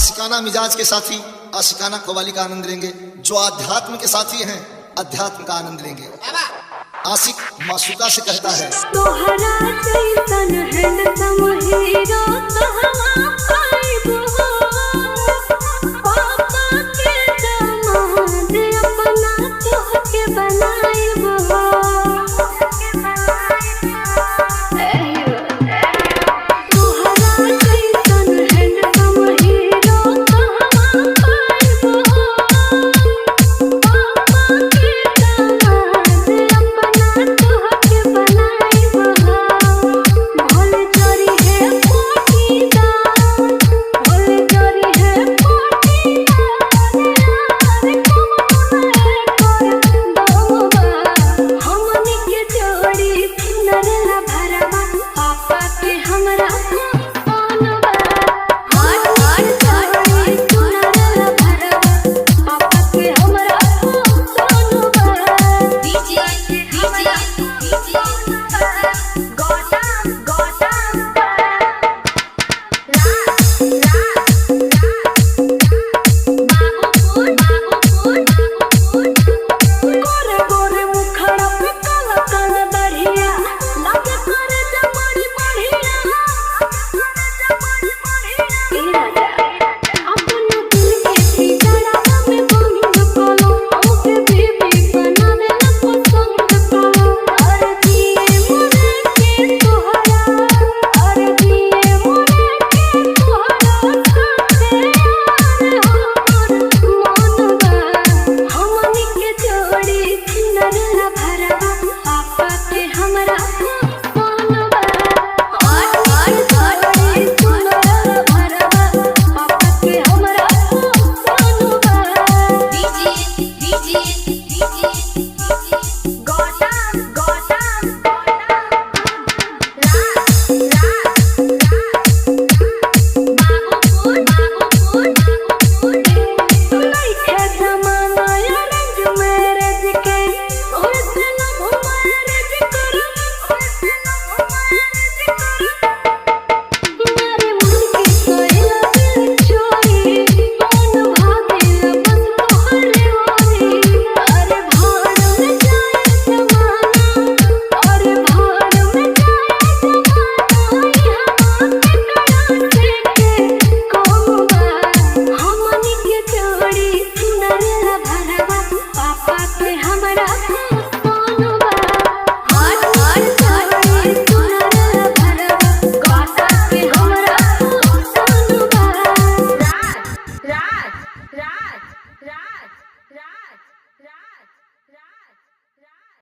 आशिकाना मिजाज के साथी आशिकाना कव्वाली का आनंद लेंगे। जो आध्यात्म के साथी हैं अध्यात्म का आनंद लेंगे। आशिक माशूका से कहता है तोहरा जैसन हैंडसम हीरो कहवा पाइबो पापा के दामाद अपना तोहके बनाइबो तोहरा जैसन हैंडसम हीरो कहवा पाइबो पापा के दामाद अपना तोहके बनाइबो भोल चोरी है पोटीदार भोल चोरी है पोटीदार अरे कौन कर दौबा हमनी के जोड़ी नरला भरवा पापा के हमरा सोनबा हाथ हाथ जोड़ी नरला भरवा पापा के हमरा सोनबा डीजे गोटा गोटा गोरे गोरे मुखड़ा पे काला काला दाढ़िया लगे करे जबड़ी बढ़िया ए राजा अपना दिल के पिंजरा में बंद करो हमके बीबी बना देना पसंद करो अरे दिए मोरे के तोहरा अरे दिए मोरे के तोहरा साथे यार हमर मनवा हमनी के जोड़ी नरला भरवा पापा के हमरा सोनबा हाथ हाथ जोड़ी नरला भरवा पापा के हमरा सोनबा डीजे गोटा गोटा लइका जमाना या रंग मैरिज के ओसे न मैरिज कर मारे मन के सोइला दिल चोरी मन भागेला बस तोहरे ओरी अरे भाड़ में जाए जमाना अरे भाड़ में जाए जमाना यहाँ के के कहूँगा हमनी के जोड़ी नरला भरवा पापा के हमरा सोनबा हाथ हाथ जोड़ी नरला भरवा पापा के हमरा सोनबा राज राज राज